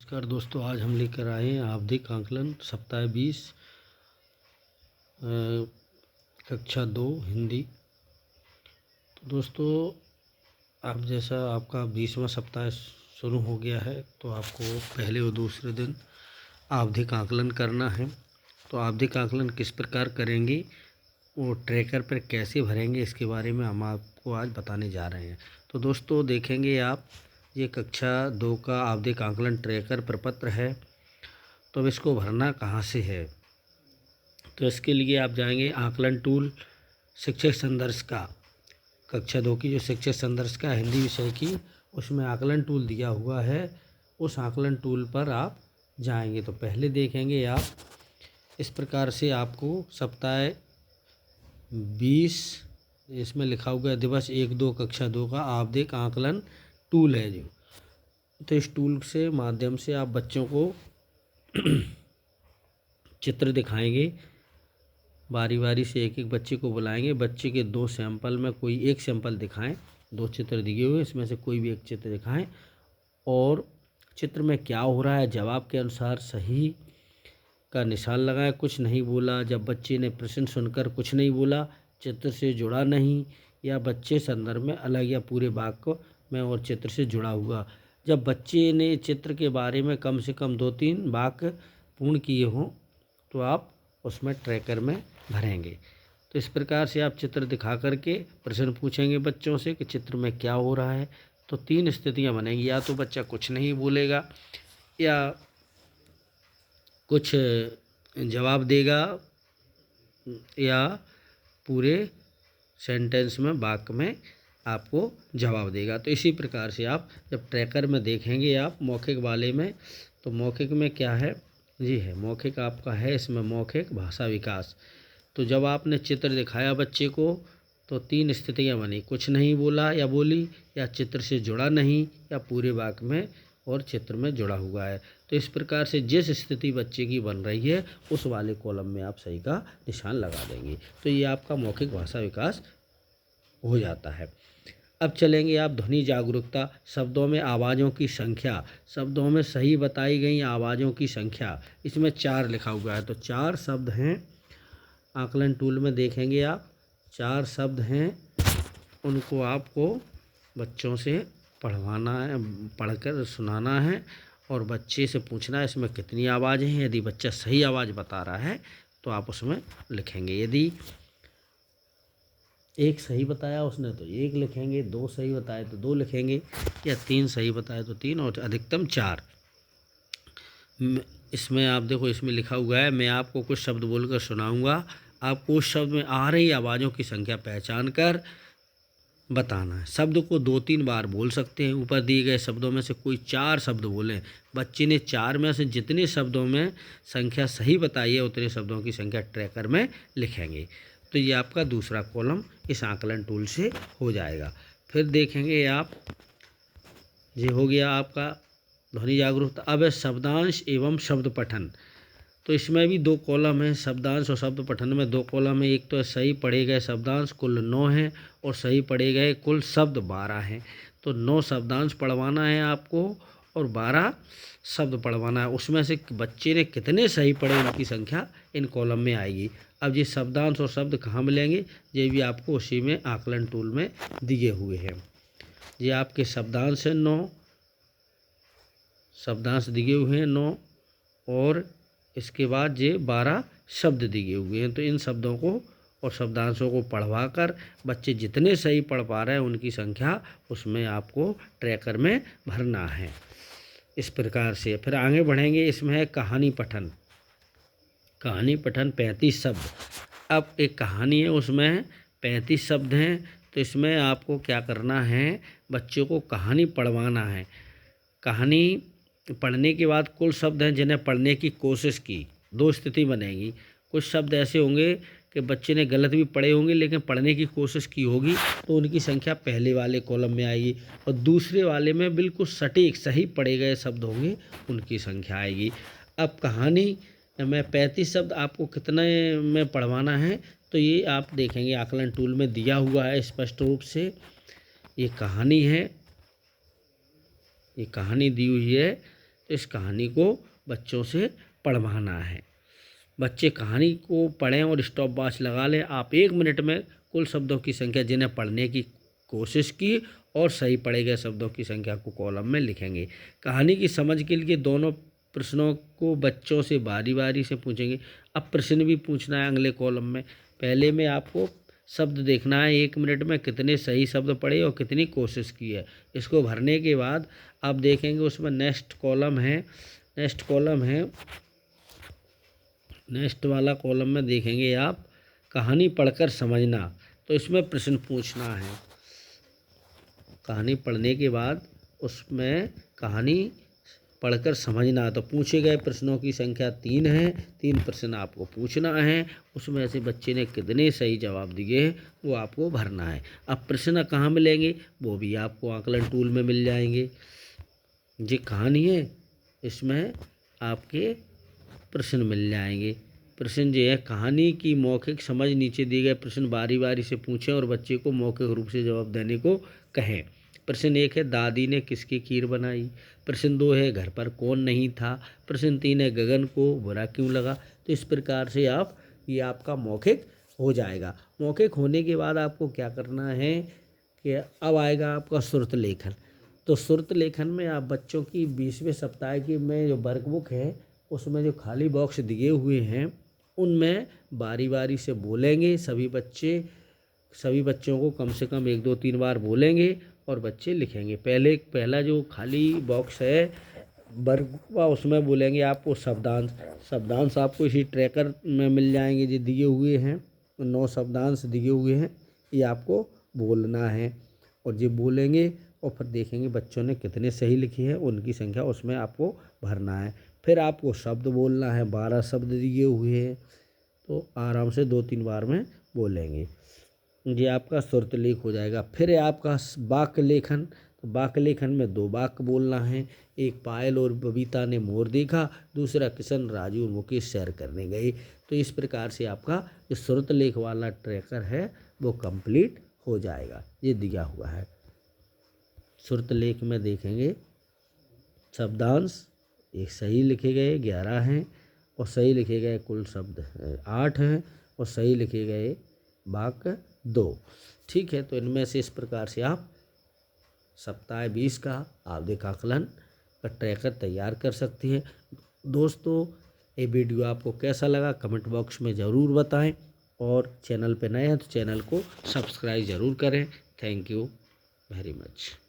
नमस्कार दोस्तों, आज हम लेकर आए हैं आवधिक आकलन सप्ताह 20 कक्षा 2 हिंदी। तो दोस्तों, आप जैसा आपका 20वां सप्ताह शुरू हो गया है तो आपको पहले और दूसरे दिन आवधिक आकलन करना है। तो आवधिक आकलन किस प्रकार करेंगे, वो ट्रैकर पर कैसे भरेंगे, इसके बारे में हम आपको आज बताने जा रहे हैं। तो दोस्तों देखेंगे आप, ये कक्षा 2 का आवधिक आकलन ट्रैकर प्रपत्र है। तो अब इसको भरना कहाँ से है, तो इसके लिए आप जाएंगे आकलन टूल शिक्षक संदर्श का, कक्षा 2 की जो शिक्षक संदर्श का हिंदी विषय की, उसमें आकलन टूल दिया हुआ है। उस आकलन टूल पर आप जाएंगे तो पहले देखेंगे आप, इस प्रकार से आपको सप्ताह 20 इसमें लिखा हुआ है दिवस 1-2 कक्षा 2 का आवधिक आकलन टूल है जो। तो इस टूल से माध्यम से आप बच्चों को चित्र दिखाएंगे, बारी बारी से एक एक बच्चे को बुलाएंगे। बच्चे के 2 सैंपल में कोई एक सैंपल दिखाएं, 2 चित्र दिए हुए इसमें से कोई भी एक चित्र दिखाएं और चित्र में क्या हो रहा है जवाब के अनुसार सही का निशान लगाएं। कुछ नहीं बोला, जब बच्चे ने प्रश्न सुनकर कुछ नहीं बोला, चित्र से जुड़ा नहीं, या बच्चे संदर्भ में अलग या पूरे वाक्य में और चित्र से जुड़ा हुआ। जब बच्चे ने चित्र के बारे में कम से कम 2-3 वाक्य पूर्ण किए हों तो आप उसमें ट्रैकर में भरेंगे। तो इस प्रकार से आप चित्र दिखा करके प्रश्न पूछेंगे बच्चों से कि चित्र में क्या हो रहा है। तो 3 स्थितियां बनेंगी, या तो बच्चा कुछ नहीं बोलेगा, या कुछ जवाब देगा, या पूरे सेंटेंस में वाक्य में आपको जवाब देगा। तो इसी प्रकार से आप जब ट्रैकर में देखेंगे आप मौखिक वाले में, तो मौखिक में क्या है जी, है मौखिक आपका है इसमें मौखिक भाषा विकास। तो जब आपने चित्र दिखाया बच्चे को तो 3 स्थितियां बनी, कुछ नहीं बोला या बोली, या चित्र से जुड़ा नहीं, या पूरे वाक्य में और चित्र में जुड़ा हुआ है। तो इस प्रकार से जिस स्थिति बच्चे की बन रही है उस वाले कॉलम में आप सही का निशान लगा देंगे। तो ये आपका मौखिक भाषा विकास हो जाता है। अब चलेंगे आप ध्वनि जागरूकता, शब्दों में आवाज़ों की संख्या, शब्दों में सही बताई गई आवाज़ों की संख्या। इसमें 4 लिखा हुआ है, तो 4 शब्द हैं आकलन टूल में देखेंगे आप, 4 शब्द हैं। उनको आपको बच्चों से पढ़वाना है, पढ़कर सुनाना है और बच्चे से पूछना है इसमें कितनी आवाज़ें हैं। यदि बच्चा सही आवाज़ बता रहा है तो आप उसमें लिखेंगे। यदि 1 सही बताया उसने तो 1 लिखेंगे, 2 सही बताए तो 2 लिखेंगे, या 3 सही बताए तो 3, और अधिकतम 4। इसमें आप देखो, इसमें लिखा हुआ है मैं आपको कुछ शब्द बोलकर सुनाऊंगा, आपको उस शब्द में आ रही आवाज़ों की संख्या पहचान कर बताना है। शब्द को 2-3 बार बोल सकते हैं। ऊपर दिए गए शब्दों में से कोई 4 शब्द बोलें। बच्चे ने 4 में से जितने शब्दों में संख्या सही बताई है उतने शब्दों की संख्या ट्रैकर में लिखेंगे। तो ये आपका दूसरा कॉलम इस आकलन टूल से हो जाएगा। फिर देखेंगे आप, ये हो गया आपका ध्वनि जागरूकता। अब है शब्दांश एवं शब्द पठन। तो इसमें भी 2 कॉलम हैं, शब्दांश और शब्द पठन में 2 कॉलम है। एक तो सही पढ़े गए शब्दांश कुल 9 हैं और सही पढ़े गए कुल शब्द 12 हैं। तो 9 शब्दांश पढ़वाना है आपको और 12 शब्द पढ़वाना है। उसमें से बच्चे ने कितने सही पढ़े उनकी संख्या इन कॉलम में आएगी। अब ये शब्दांश और शब्द कहाँ मिलेंगे, ये भी आपको उसी में आकलन टूल में दिए हुए हैं। ये आपके शब्दांश हैं 9, शब्दांश दिए हुए हैं 9, और इसके बाद ये 12 शब्द दिए हुए हैं। तो इन शब्दों को और शब्दांशों को पढ़वा कर बच्चे जितने सही पढ़ पा रहे हैं उनकी संख्या उसमें आपको ट्रैकर में भरना है। इस प्रकार से फिर आगे बढ़ेंगे। इसमें है कहानी पठन। कहानी पठन 35 शब्द। अब एक कहानी है, उसमें 35 शब्द हैं। तो इसमें आपको क्या करना है, बच्चों को कहानी पढ़वाना है। कहानी पढ़ने के बाद कुल शब्द हैं जिन्हें पढ़ने की कोशिश की। 2 स्थिति बनेगी। कुछ शब्द ऐसे होंगे कि बच्चे ने गलत भी पढ़े होंगे लेकिन पढ़ने की कोशिश की होगी, तो उनकी संख्या पहले वाले कॉलम में आएगी, और दूसरे वाले में बिल्कुल सटीक सही पढ़े गए शब्द होंगे उनकी संख्या आएगी। अब कहानी में 35 शब्द आपको कितने में पढ़वाना है, तो ये आप देखेंगे आकलन टूल में दिया हुआ है स्पष्ट रूप से। ये कहानी है, ये कहानी दी हुई है तो इस कहानी को बच्चों से पढ़वाना है। बच्चे कहानी को पढ़ें और स्टॉप वॉच लगा लें। आप 1 मिनट में कुल शब्दों की संख्या जिन्हें पढ़ने की कोशिश की और सही पढ़े गए शब्दों की संख्या को कॉलम में लिखेंगे। कहानी की समझ के लिए दोनों प्रश्नों को बच्चों से बारी बारी से पूछेंगे। अब प्रश्न भी पूछना है अगले कॉलम में। पहले में आपको शब्द देखना है 1 मिनट में कितने सही शब्द पढ़े और कितनी कोशिश की है। इसको भरने के बाद आप देखेंगे उसमें नेक्स्ट वाला कॉलम में देखेंगे आप कहानी पढ़कर समझना। तो इसमें प्रश्न पूछना है। कहानी पढ़ने के बाद उसमें कहानी पढ़कर समझना। तो पूछे गए प्रश्नों की संख्या 3 है। 3 प्रश्न आपको पूछना है। उसमें से बच्चे ने कितने सही जवाब दिए हैं वो आपको भरना है। अब प्रश्न कहाँ मिलेंगे वो भी आपको आकलन टूल में मिल जाएंगे। ये कहानी है, इसमें आपके प्रश्न मिल जाएंगे। प्रश्न जो है कहानी की मौखिक समझ नीचे दिए गए प्रश्न बारी बारी से पूछें और बच्चे को मौखिक रूप से जवाब देने को कहें। प्रश्न 1 है दादी ने किसकी खीर बनाई। प्रश्न 2 है घर पर कौन नहीं था। प्रश्न 3 है गगन को बुरा क्यों लगा। तो इस प्रकार से ये आपका मौखिक हो जाएगा। मौखिक होने के बाद आपको क्या करना है कि अब आएगा आपका सुरत लेखन। तो सुरत लेखन में आप बच्चों की 20वें सप्ताह की में जो वर्कबुक है उसमें जो खाली बॉक्स दिए हुए हैं उनमें बारी बारी से बोलेंगे। सभी बच्चों को कम से कम 1 2 3 बार बोलेंगे और बच्चे लिखेंगे। पहला जो खाली बॉक्स है वर्क उसमें बोलेंगे आपको शब्दांश आपको इसी ट्रैकर में मिल जाएंगे। जो दिए हुए हैं 9 शब्दांश दिए हुए हैं ये आपको बोलना है और ये बोलेंगे और फिर देखेंगे बच्चों ने कितने सही लिखे हैं उनकी संख्या उसमें आपको भरना है। फिर आपको शब्द बोलना है। 12 शब्द दिए हुए हैं तो आराम से 2 3 बार में बोलेंगे। ये आपका सुरत लेख हो जाएगा। फिर है आपका वाक्य लेखन। तो वाक्य लेखन में 2 वाक्य बोलना है। एक पायल और बबीता ने मोर देखा। दूसरा किशन राजू और मुकेश सैर करने गए। तो इस प्रकार से आपका जो सुरत लेख वाला ट्रैकर है वो कंप्लीट हो जाएगा। ये दिया हुआ है। सुरत लेख में देखेंगे शब्दांश एक सही लिखे गए 11 हैं और सही लिखे गए कुल शब्द 8 हैं और सही लिखे गए वाक्य 2। ठीक है, तो इनमें से इस प्रकार से आप सप्ताह 20 का आवधिक आकलन का ट्रैकर तैयार कर सकती हैं। दोस्तों ये वीडियो आपको कैसा लगा कमेंट बॉक्स में ज़रूर बताएं और चैनल पे नए हैं तो चैनल को सब्सक्राइब ज़रूर करें। Thank you very much.